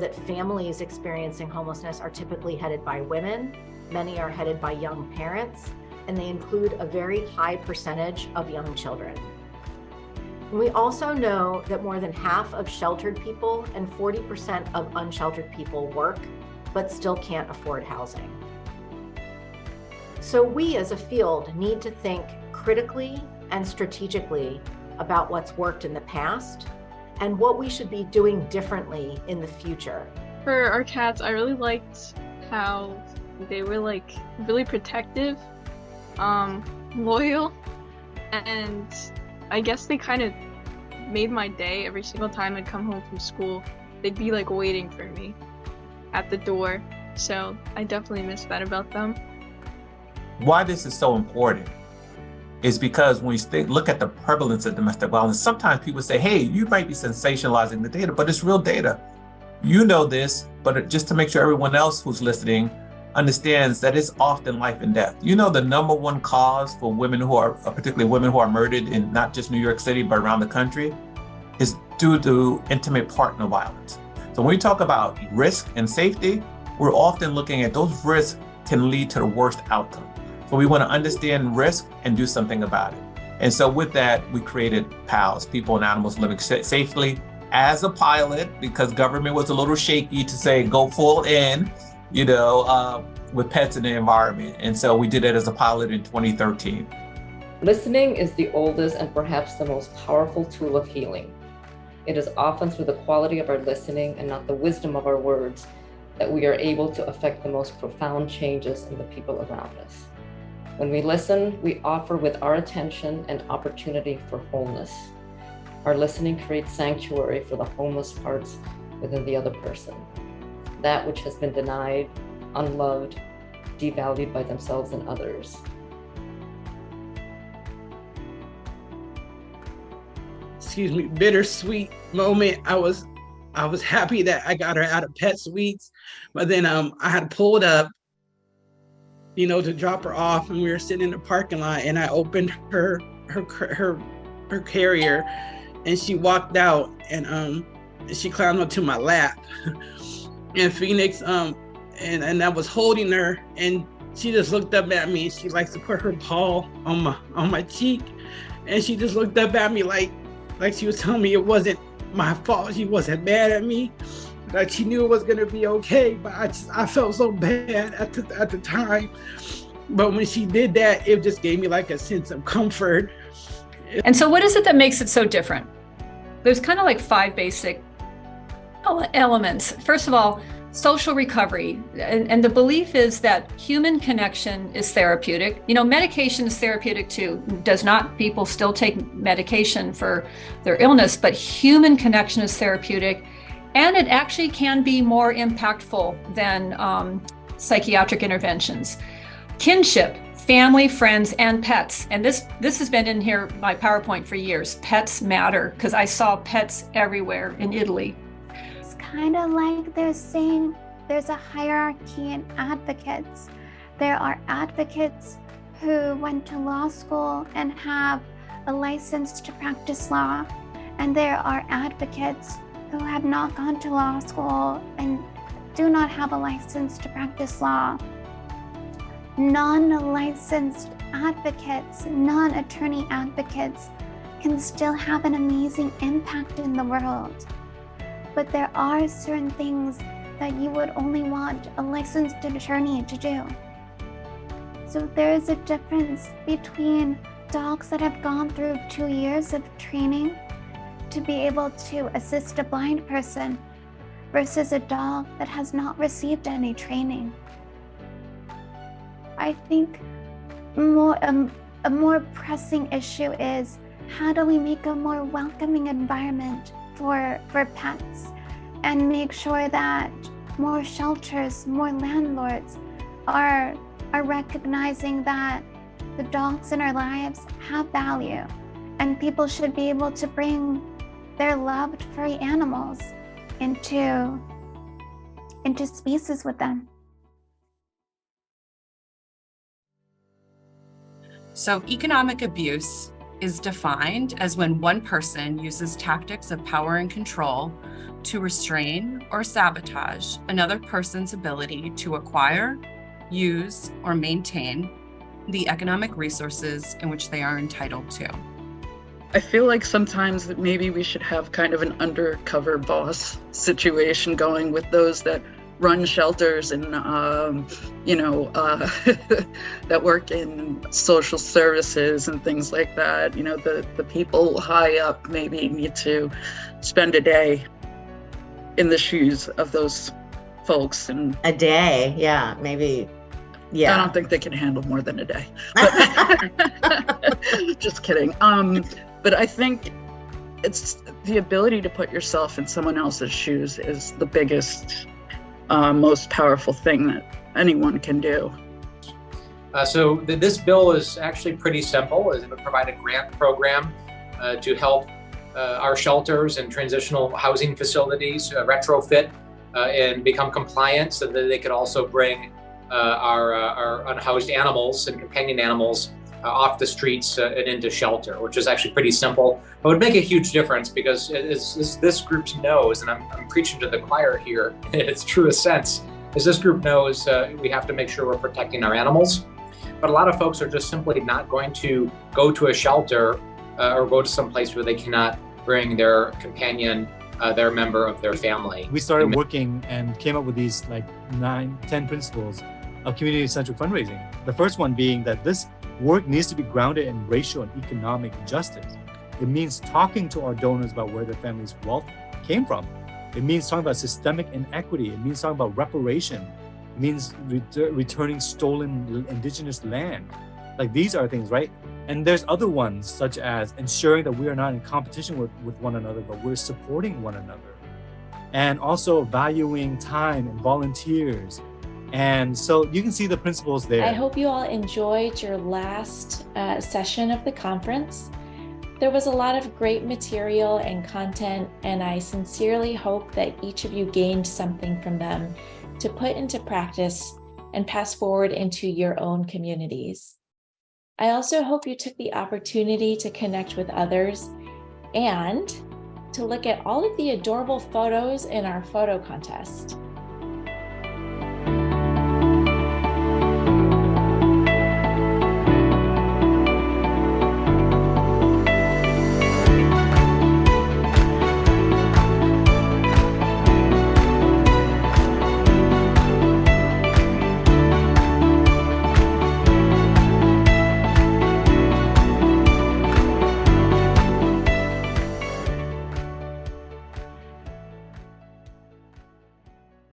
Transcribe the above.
that families experiencing homelessness are typically headed by women. Many are headed by young parents, and they include a very high percentage of young children. And we also know that more than half of sheltered people and 40% of unsheltered people work, but still can't afford housing. So we as a field need to think critically and strategically about what's worked in the past and what we should be doing differently in the future. For our cats, I really liked how they were like really protective, loyal, and I guess they kind of made my day. Every single time I'd come home from school, they'd be like waiting for me at the door. So I definitely miss that about them. Why this is so important is because when we look at the prevalence of domestic violence, sometimes people say, hey, you might be sensationalizing the data, but it's real data. You know this, but just to make sure everyone else who's listening understands that it's often life and death. You know, the number one cause for women who are, particularly women who are murdered in not just New York City, but around the country, is due to intimate partner violence. So when we talk about risk and safety, we're often looking at those risks can lead to the worst outcome. So we want to understand risk and do something about it. And so with that, we created PALS, People and Animals Living Safely, as a pilot, because government was a little shaky to say, go full in, with pets in the environment. And so we did it as a pilot in 2013. Listening is the oldest and perhaps the most powerful tool of healing. It is often through the quality of our listening and not the wisdom of our words that we are able to affect the most profound changes in the people around us. When we listen, we offer with our attention an opportunity for wholeness. Our listening creates sanctuary for the homeless parts within the other person, that which has been denied, unloved, devalued by themselves and others. Excuse me, bittersweet moment. I was happy that I got her out of Pet Suites, but then I had pulled up, to drop her off, and we were sitting in the parking lot, and I opened her carrier, and she walked out, and she climbed up to my lap, and Phoenix, and I was holding her, and she just looked up at me, and she likes to put her paw on my cheek, and she just looked up at me like she was telling me it wasn't my fault, she wasn't mad at me, like she knew it was gonna be okay, but I felt so bad at the time. But when she did that, it just gave me like a sense of comfort. And so what is it that makes it so different? There's kind of like 5 basic elements. First of all, social recovery. And the belief is that human connection is therapeutic. Medication is therapeutic too. People still take medication for their illness, but human connection is therapeutic. And it actually can be more impactful than psychiatric interventions. Kinship, family, friends, and pets. And this has been in here, my PowerPoint, for years. Pets matter, because I saw pets everywhere in Italy. It's kind of like they're saying there's a hierarchy in advocates. There are advocates who went to law school and have a license to practice law. And there are advocates who have not gone to law school and do not have a license to practice law. Non-licensed advocates, non-attorney advocates can still have an amazing impact in the world. But there are certain things that you would only want a licensed attorney to do. So there is a difference between dogs that have gone through 2 years of training to be able to assist a blind person versus a dog that has not received any training. I think a more pressing issue is, how do we make a more welcoming environment for pets, and make sure that more shelters, more landlords are recognizing that the dogs in our lives have value, and people should be able to bring their loved furry animals into species with them. So economic abuse is defined as when one person uses tactics of power and control to restrain or sabotage another person's ability to acquire, use, or maintain the economic resources in which they are entitled to. I feel like sometimes that maybe we should have kind of an undercover boss situation going with those that run shelters and, that work in social services and things like that. You know, the people high up maybe need to spend a day in the shoes of those folks. And A day, yeah, maybe. Yeah. I don't think they can handle more than a day. But, just kidding. But I think it's the ability to put yourself in someone else's shoes is the biggest, most powerful thing that anyone can do. This bill is actually pretty simple. It would provide a grant program to help our shelters and transitional housing facilities retrofit and become compliant, so that they could also bring our unhoused animals and companion animals off the streets and into shelter, which is actually pretty simple, but would make a huge difference, because as this group knows, and I'm preaching to the choir here in its truest sense, as this group knows, we have to make sure we're protecting our animals. But a lot of folks are just simply not going to go to a shelter or go to some place where they cannot bring their companion, their member of their family. We started working and came up with these 9-10 principles of community-centric fundraising. The first one being that this work needs to be grounded in racial and economic justice. It means talking to our donors about where their family's wealth came from. It means talking about systemic inequity. It means talking about reparation. It means returning stolen indigenous land. These are things, right? And there's other ones, such as ensuring that we are not in competition with one another, but we're supporting one another. And also valuing time and volunteers. And so you can see the principles there. I hope you all enjoyed your last session of the conference. There was a lot of great material and content, and I sincerely hope that each of you gained something from them to put into practice and pass forward into your own communities. I also hope you took the opportunity to connect with others and to look at all of the adorable photos in our photo contest.